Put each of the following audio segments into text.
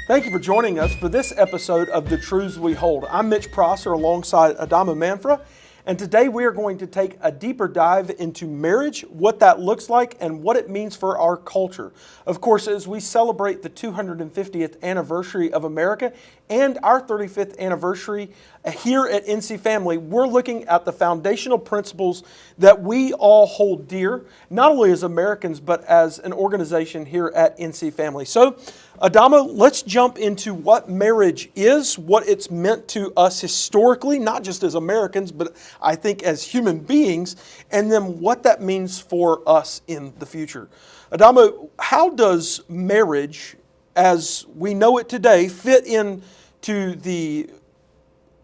Thank you for joining us for this episode of The Truths We Hold. I'm Mitch Prosser alongside Adama Manfra, and today we are going to take a deeper dive into marriage, what that looks like, and what it means for our culture. Of course, as we celebrate the 250th anniversary of America and our 35th anniversary here at NC Family, we're looking at the foundational principles that we all hold dear, not only as Americans, but as an organization here at NC Family. So, Adama, let's jump into what marriage is, what it's meant to us historically, not just as Americans, but I think as human beings, and then what that means for us in the future. Adama, how does marriage, as we know it today, fit into the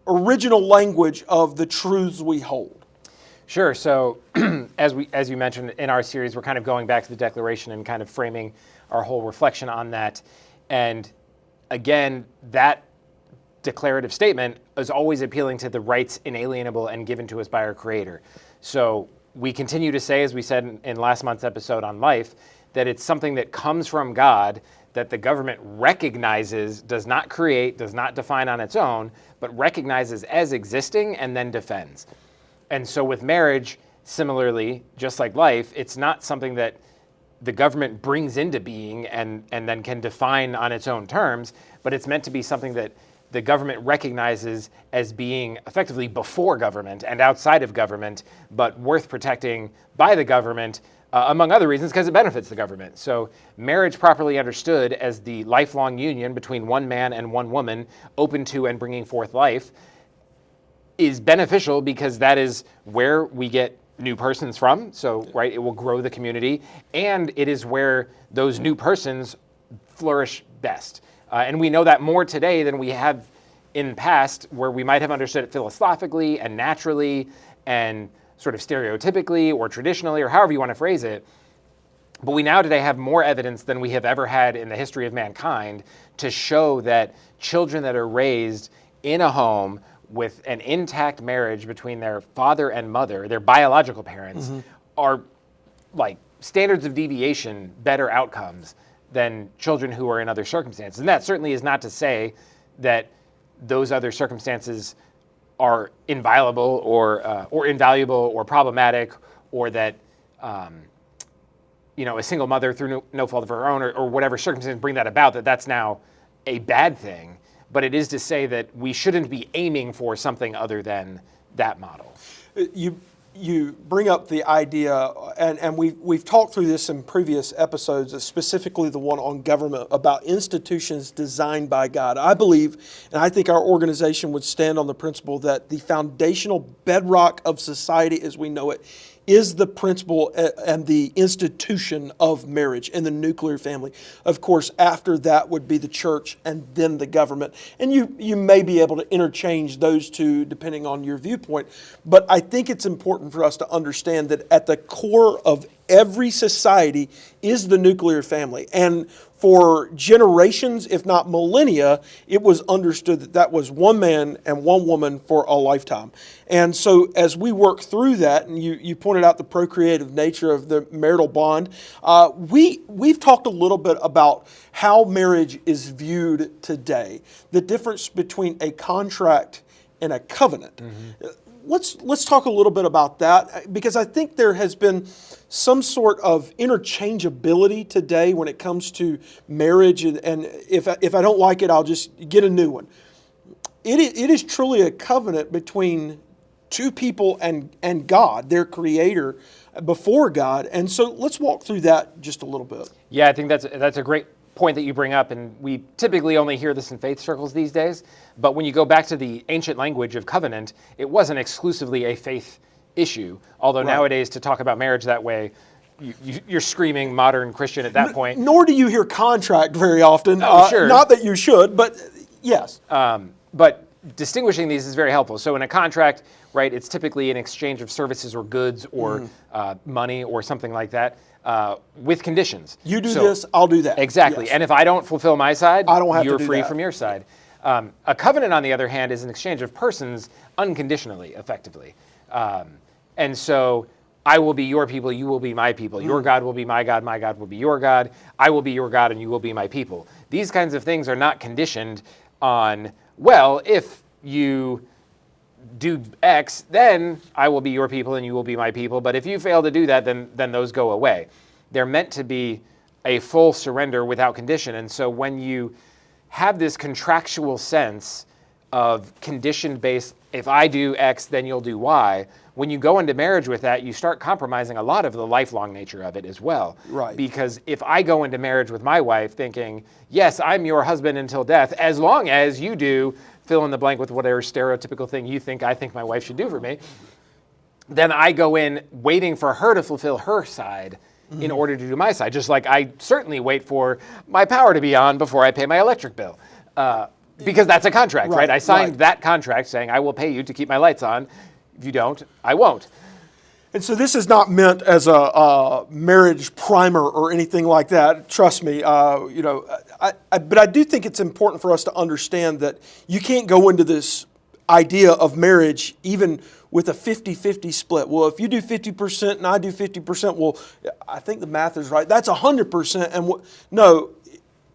original language of the truths we hold? Sure. So as you mentioned in our series, we're kind of going back to the Declaration and kind of framing our whole reflection on that. And again, that declarative statement is always appealing to the rights inalienable and given to us by our Creator. So we continue to say, as we said in last month's episode on life, that it's something that comes from God, that the government recognizes, does not create, does not define on its own, but recognizes as existing and then defends. And so with marriage, similarly, just like life, it's not something that the government brings into being and then can define on its own terms, but it's meant to be something that the government recognizes as being effectively before government and outside of government, but worth protecting by the government, among other reasons, because it benefits the government. So marriage properly understood as the lifelong union between one man and one woman, open to and bringing forth life, is beneficial because that is where we get new persons from. So, right, it will grow the community, and it is where those new persons flourish best. And we know that more today than we have in the past, where we might have understood it philosophically and naturally and sort of stereotypically or traditionally, or however you want to phrase it. But we now today have more evidence than we have ever had in the history of mankind to show that children that are raised in a home with an intact marriage between their father and mother, their biological parents, are like standards of deviation better outcomes than children who are in other circumstances. And that certainly is not to say that those other circumstances are inviolable or invaluable or problematic, or that a single mother through no fault of her own or whatever circumstances bring that about, that's now a bad thing. But it is to say that we shouldn't be aiming for something other than that model. You bring up the idea, and we've talked through this in previous episodes, specifically the one on government, about institutions designed by God. I believe, and I think our organization would stand on the principle that the foundational bedrock of society as we know it is the principle and the institution of marriage and the nuclear family. Of course, after that would be the church and then the government. And you may be able to interchange those two depending on your viewpoint. But I think it's important for us to understand that at the core of every society is the nuclear family. And for generations, if not millennia, it was understood that that was one man and one woman for a lifetime. And so as we work through that, and you pointed out the procreative nature of the marital bond, we've talked a little bit about how marriage is viewed today, the difference between a contract and a covenant. Let's talk a little bit about that, because I think there has been some sort of interchangeability today when it comes to marriage, and if I don't like it, I'll just get a new one. It is truly a covenant between two people and God, their Creator, before God. And so let's walk through that just a little bit. Yeah, I think that's a great point that you bring up, and we typically only hear this in faith circles these days. But when you go back to the ancient language of covenant, it wasn't exclusively a faith issue. Although nowadays, to talk about marriage that way, you're screaming modern Christian at that point. Nor do you hear contract very often. Sure. Not that you should, but yes. But distinguishing these is very helpful. So in a contract, right, it's typically an exchange of services or goods or money or something like that. With conditions. You do this, I'll do that. Exactly. Yes. And if I don't fulfill my side, I don't have you're to do free that. from your side. A covenant, on the other hand, is an exchange of persons unconditionally, effectively. And so I will be your people, you will be my people. Your God will be my God will be your God. I will be your God, and you will be my people. These kinds of things are not conditioned on, well, if you do X, then I will be your people and you will be my people. But if you fail to do that, then those go away. They're meant to be a full surrender without condition. And so when you have this contractual sense of conditioned based, if I do X, then you'll do Y. When you go into marriage with that, you start compromising a lot of the lifelong nature of it as well. Right. Because if I go into marriage with my wife thinking, yes, I'm your husband until death, as long as you do fill in the blank with whatever stereotypical thing you think I think my wife should do for me, then I go in waiting for her to fulfill her side in order to do my side. Just like I certainly wait for my power to be on before I pay my electric bill. Because that's a contract, right? I signed that contract saying I will pay you to keep my lights on. If you don't, I won't. And so this is not meant as a marriage primer or anything like that. Trust me, but I do think it's important for us to understand that you can't go into this idea of marriage even with a 50-50 split. Well, if you do 50% and I do 50%, well, I think the math is right. That's 100%. And no,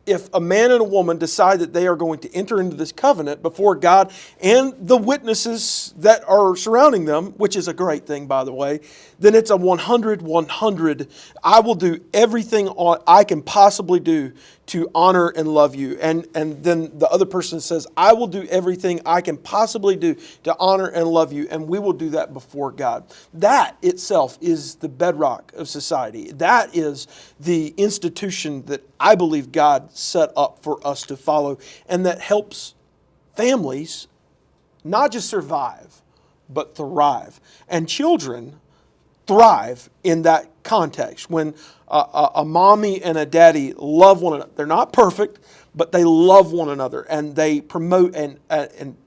if a man and a woman decide that they are going to enter into this covenant before God and the witnesses that are surrounding them, which is a great thing, by the way, then it's a 100-100. I will do everything I can possibly do to honor and love you. And then the other person says, I will do everything I can possibly do to honor and love you, and we will do that before God. That itself is the bedrock of society. That is the institution that I believe God set up for us to follow, and that helps families not just survive, but thrive. And children thrive in that context. When a mommy and a daddy love one another, they're not perfect, but they love one another, and they promote an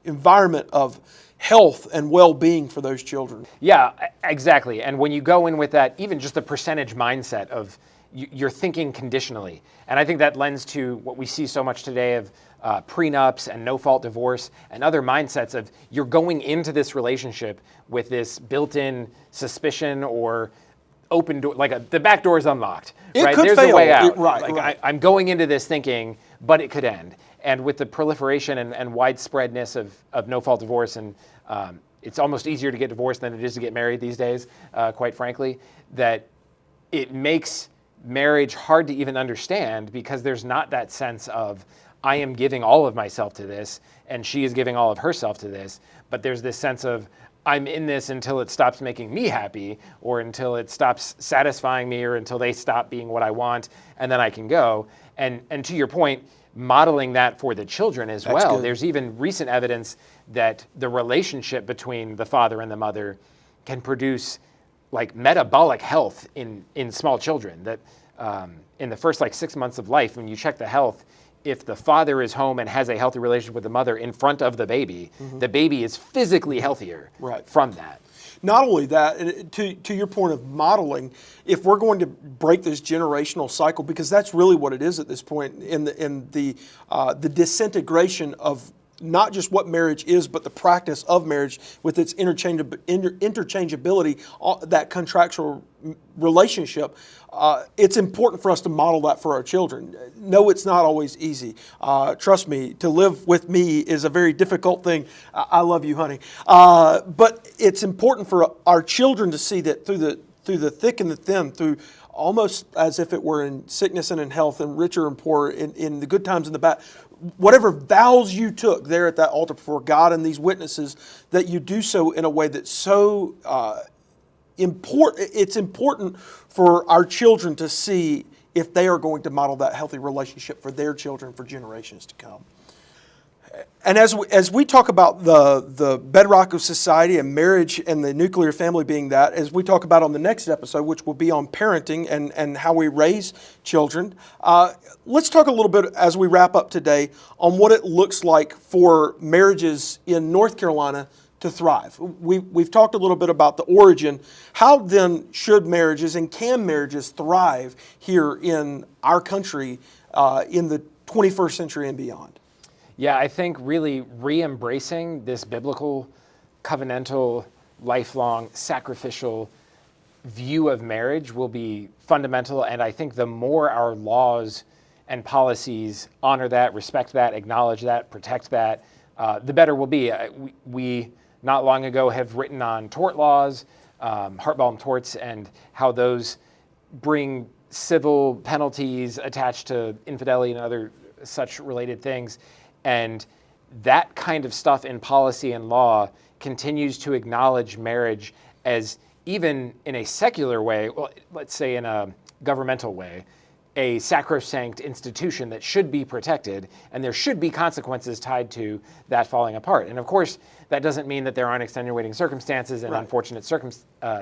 environment of health and well-being for those children. Yeah, exactly. And when you go in with that, even just the percentage mindset of you're thinking conditionally. And I think that lends to what we see so much today of prenups and no-fault divorce and other mindsets of you're going into this relationship with this built-in suspicion or open door, like the back door is unlocked, right? Could There's fail. a way out. Right. I'm going into this thinking, but it could end. And with the proliferation and widespreadness of no-fault divorce, and it's almost easier to get divorced than it is to get married these days, quite frankly, that it makes marriage hard to even understand because there's not that sense of I am giving all of myself to this and she is giving all of herself to this, but there's this sense of I'm in this until it stops making me happy or until it stops satisfying me or until they stop being what I want and then I can go. And to your point, modeling that for the children as well. Good. There's even recent evidence that the relationship between the father and the mother can produce like metabolic health in small children, that in the first 6 months of life, when you check the health, if the father is home and has a healthy relationship with the mother in front of the baby is physically healthier from that. Not only that, to your point of modeling, if we're going to break this generational cycle, because that's really what it is at this point in the disintegration of not just what marriage is, but the practice of marriage with its interchangeability, that contractual relationship. It's important for us to model that for our children. No, it's not always easy. Trust me, to live with me is a very difficult thing. I love you, honey. But it's important for our children to see that through the thick and the thin, through almost as if it were in sickness and in health, and richer and poorer, in the good times and the bad, whatever vows you took there at that altar before God and these witnesses, that you do so in a way that's so important. It's important for our children to see if they are going to model that healthy relationship for their children for generations to come. And as we talk about the bedrock of society and marriage and the nuclear family being that, as we talk about on the next episode, which will be on parenting and how we raise children, let's talk a little bit as we wrap up today on what it looks like for marriages in North Carolina to thrive. We've talked a little bit about the origin. How then should marriages and can marriages thrive here in our country in the 21st century and beyond? Yeah, I think really re-embracing this biblical, covenantal, lifelong, sacrificial view of marriage will be fundamental. And I think the more our laws and policies honor that, respect that, acknowledge that, protect that, the better we'll be. We not long ago have written on tort laws, Hartbaum torts, and how those bring civil penalties attached to infidelity and other such related things. And that kind of stuff in policy and law continues to acknowledge marriage as, even in a secular way, well, let's say in a governmental way, a sacrosanct institution that should be protected, and there should be consequences tied to that falling apart. And of course, that doesn't mean that there aren't extenuating circumstances and unfortunate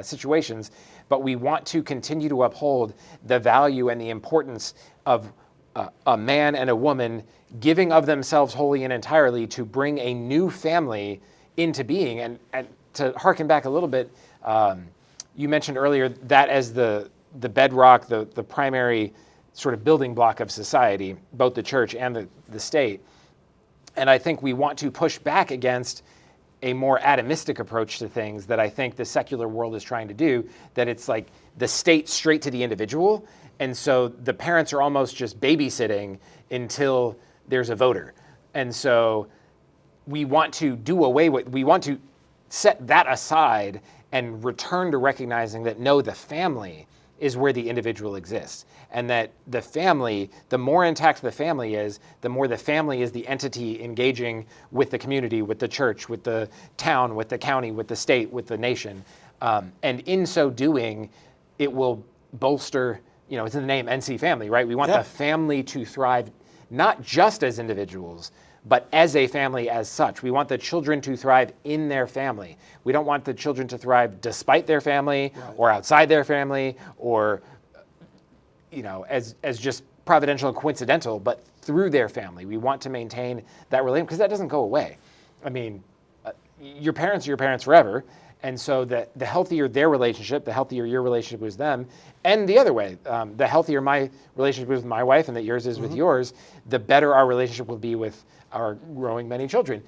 situations, but we want to continue to uphold the value and the importance of a man and a woman giving of themselves wholly and entirely to bring a new family into being. And to harken back a little bit, you mentioned earlier that as the bedrock, the primary sort of building block of society, both the church and the state. And I think we want to push back against a more atomistic approach to things that I think the secular world is trying to do, that it's like the state straight to the individual. And so the parents are almost just babysitting until there's a voter. And so we want to we want to set that aside and return to recognizing that no, the family is where the individual exists. And that the family, the more intact the family is, the more the family is the entity engaging with the community, with the church, with the town, with the county, with the state, with the nation. And in so doing, it will bolster, it's in the name NC Family, right? We want the family to thrive, not just as individuals, but as a family as such. We want the children to thrive in their family. We don't want the children to thrive despite their family or outside their family or, as just providential and coincidental, but through their family. We want to maintain that relationship because that doesn't go away. I mean, your parents are your parents forever. And so the healthier their relationship, the healthier your relationship with them. And the other way, the healthier my relationship with my wife and that yours is with yours, the better our relationship will be with our growing many children,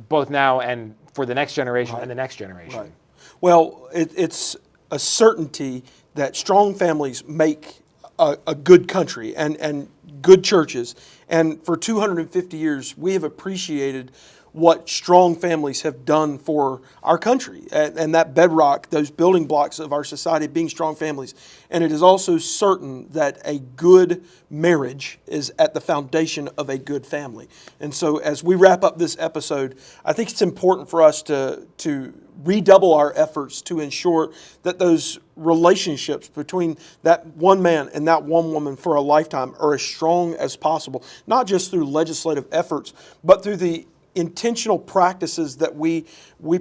both now and for the next generation and the next generation. Right. Well, it's a certainty that strong families make a good country and good churches. And for 250 years, we have appreciated what strong families have done for our country, and that bedrock, those building blocks of our society being strong families. And it is also certain that a good marriage is at the foundation of a good family. And so as we wrap up this episode, I think it's important for us to redouble our efforts to ensure that those relationships between that one man and that one woman for a lifetime are as strong as possible, not just through legislative efforts, but through the intentional practices that we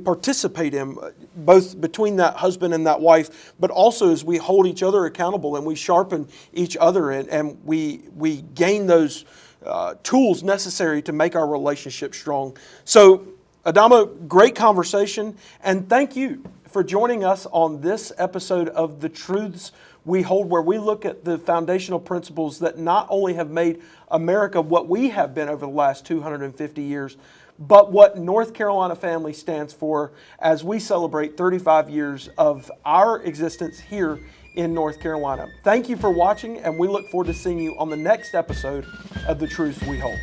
participate in, both between that husband and that wife, but also as we hold each other accountable and we sharpen each other and we gain those tools necessary to make our relationship strong. So, Adamo, great conversation, and thank you for joining us on this episode of The Truths We Hold, where we look at the foundational principles that not only have made America what we have been over the last 250 years, but what North Carolina Family stands for as we celebrate 35 years of our existence here in North Carolina. Thank you for watching, and we look forward to seeing you on the next episode of The Truths We Hold.